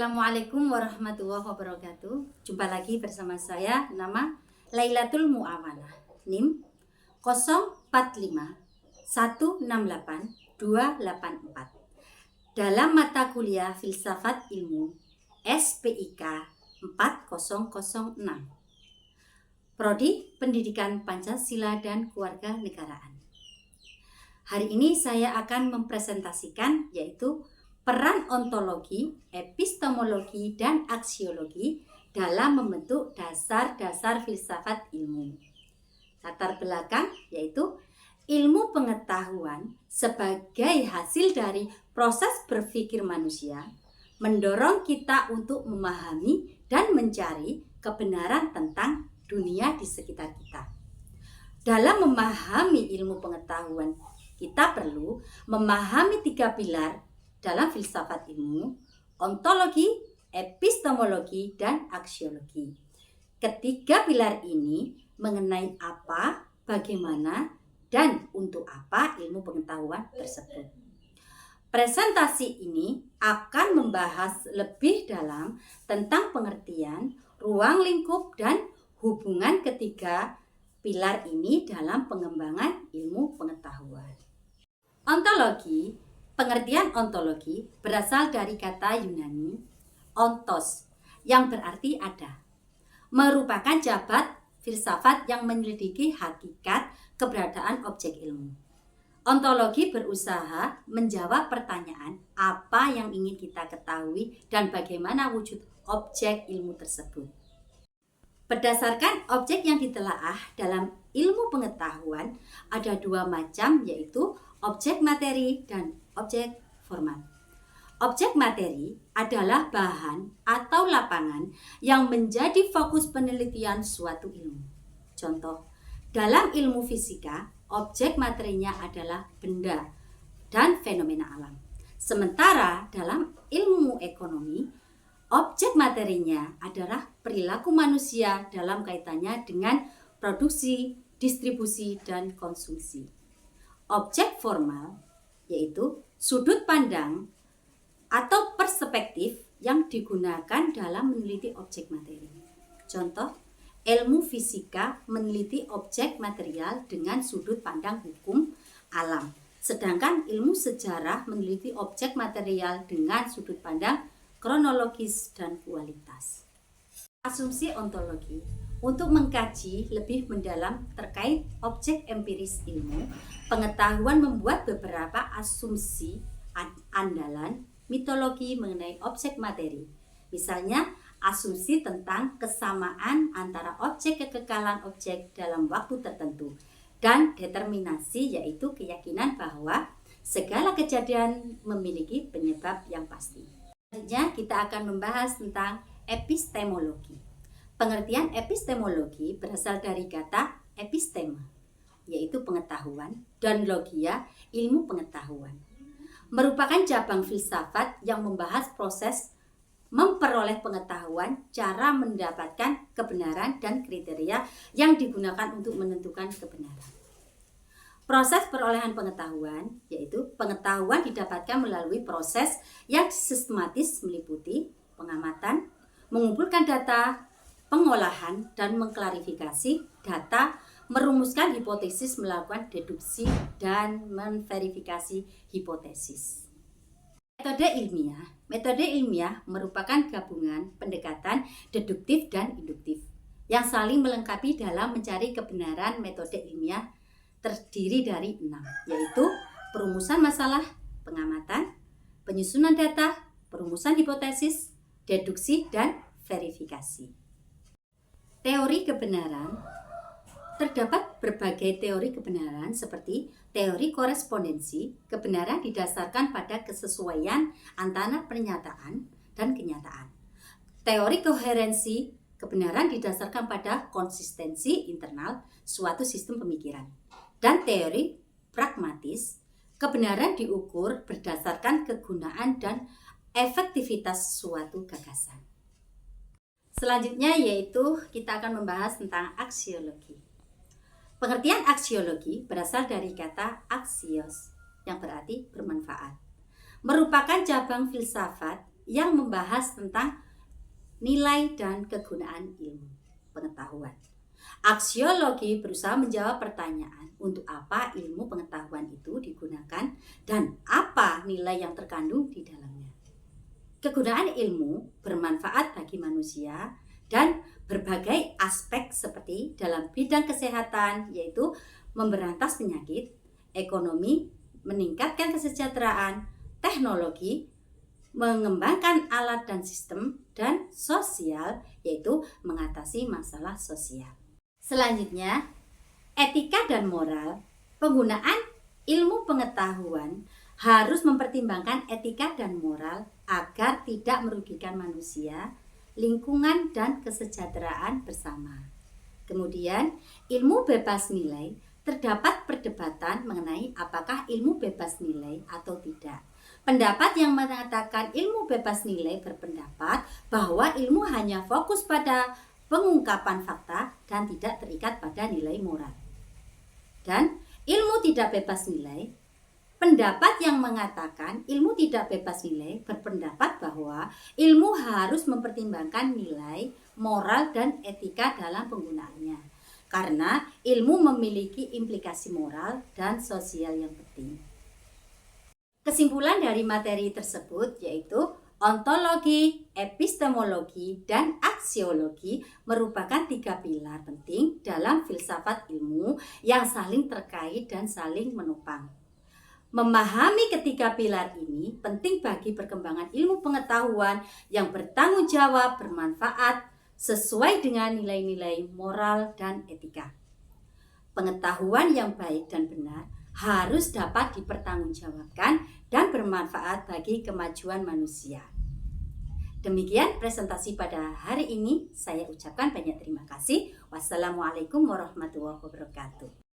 Assalamualaikum warahmatullahi wabarakatuh. Jumpa lagi bersama saya, nama Lailatul Mu'awalah, NIM 045 168 284. Dalam mata kuliah Filsafat Ilmu SPIK 4006, Prodi Pendidikan Pancasila dan Kewarganegaraan. Hari ini saya akan mempresentasikan yaitu peran ontologi, epistemologi, dan aksiologi dalam membentuk dasar-dasar filsafat ilmu. Latar belakang yaitu ilmu pengetahuan sebagai hasil dari proses berpikir manusia mendorong kita untuk memahami dan mencari kebenaran tentang dunia di sekitar kita. Dalam memahami ilmu pengetahuan, kita perlu memahami 3 pilar dalam filsafat ilmu: ontologi, epistemologi, dan aksiologi. Ketiga pilar ini mengenai apa, bagaimana, dan untuk apa ilmu pengetahuan tersebut. Presentasi ini akan membahas lebih dalam tentang pengertian, ruang lingkup, dan hubungan ketiga pilar ini dalam pengembangan ilmu pengetahuan. Ontologi. Pengertian ontologi berasal dari kata Yunani ontos yang berarti ada, merupakan jabat filsafat yang menyelidiki hakikat keberadaan objek ilmu. Ontologi berusaha menjawab pertanyaan apa yang ingin kita ketahui dan bagaimana wujud objek ilmu tersebut. Berdasarkan objek yang ditelaah dalam ilmu pengetahuan ada 2 macam, yaitu objek materi dan objek formal. Objek materi adalah bahan atau lapangan yang menjadi fokus penelitian suatu ilmu. Contoh, dalam ilmu fisika, objek materinya adalah benda dan fenomena alam. Sementara dalam ilmu ekonomi, objek materinya adalah perilaku manusia dalam kaitannya dengan produksi, distribusi, dan konsumsi. Objek formal yaitu sudut pandang atau perspektif yang digunakan dalam meneliti objek materi. Contoh, ilmu fisika meneliti objek material dengan sudut pandang hukum alam, sedangkan ilmu sejarah meneliti objek material dengan sudut pandang kronologis dan kualitas. Asumsi ontologi. Untuk mengkaji lebih mendalam terkait objek empiris ilmu, pengetahuan membuat beberapa asumsi andalan mitologi mengenai objek materi. Misalnya, asumsi tentang kesamaan antara objek kekekalan objek dalam waktu tertentu, dan determinasi yaitu keyakinan bahwa segala kejadian memiliki penyebab yang pasti. Selanjutnya kita akan membahas tentang epistemologi. Pengertian epistemologi berasal dari kata episteme, yaitu pengetahuan, dan logia, ilmu pengetahuan. Merupakan cabang filsafat yang membahas proses memperoleh pengetahuan, cara mendapatkan kebenaran, dan kriteria yang digunakan untuk menentukan kebenaran. Proses perolehan pengetahuan, yaitu pengetahuan didapatkan melalui proses yang sistematis meliputi pengamatan, mengumpulkan data, pengolahan dan mengklarifikasi data, merumuskan hipotesis, melakukan deduksi, dan memverifikasi hipotesis. Metode ilmiah merupakan gabungan pendekatan deduktif dan induktif yang saling melengkapi dalam mencari kebenaran. Metode ilmiah terdiri dari 6, yaitu perumusan masalah, pengamatan, penyusunan data, perumusan hipotesis, deduksi, dan verifikasi. Teori kebenaran. Terdapat berbagai teori kebenaran seperti teori korespondensi. Kebenaran didasarkan pada kesesuaian antara pernyataan dan kenyataan. Teori koherensi. Kebenaran didasarkan pada konsistensi internal suatu sistem pemikiran. Dan teori pragmatis. Kebenaran diukur berdasarkan kegunaan dan efektivitas suatu gagasan. Selanjutnya yaitu kita akan membahas tentang aksiologi. Pengertian aksiologi berasal dari kata aksios yang berarti bermanfaat. Merupakan cabang filsafat yang membahas tentang nilai dan kegunaan ilmu pengetahuan. Aksiologi berusaha menjawab pertanyaan untuk apa ilmu pengetahuan itu digunakan dan apa nilai yang terkandung di dalamnya. Kegunaan ilmu bermanfaat bagi manusia dan berbagai aspek seperti dalam bidang kesehatan, yaitu memberantas penyakit, ekonomi, meningkatkan kesejahteraan, teknologi, mengembangkan alat dan sistem, dan sosial, yaitu mengatasi masalah sosial. Selanjutnya, etika dan moral. Penggunaan ilmu pengetahuan harus mempertimbangkan etika dan moral agar tidak merugikan manusia, lingkungan, dan kesejahteraan bersama. Kemudian, ilmu bebas nilai. Terdapat perdebatan mengenai apakah ilmu bebas nilai atau tidak. Pendapat yang mengatakan ilmu bebas nilai berpendapat bahwa ilmu hanya fokus pada pengungkapan fakta dan tidak terikat pada nilai moral. Dan ilmu tidak bebas nilai, pendapat yang mengatakan ilmu tidak bebas nilai berpendapat bahwa ilmu harus mempertimbangkan nilai, moral, dan etika dalam penggunaannya. Karena ilmu memiliki implikasi moral dan sosial yang penting. Kesimpulan dari materi tersebut yaitu ontologi, epistemologi, dan aksiologi merupakan 3 pilar penting dalam filsafat ilmu yang saling terkait dan saling menopang. Memahami ketiga pilar ini penting bagi perkembangan ilmu pengetahuan yang bertanggung jawab, bermanfaat, sesuai dengan nilai-nilai moral dan etika. Pengetahuan yang baik dan benar harus dapat dipertanggungjawabkan dan bermanfaat bagi kemajuan manusia. Demikian presentasi pada hari ini. Saya ucapkan banyak terima kasih. Wassalamualaikum warahmatullahi wabarakatuh.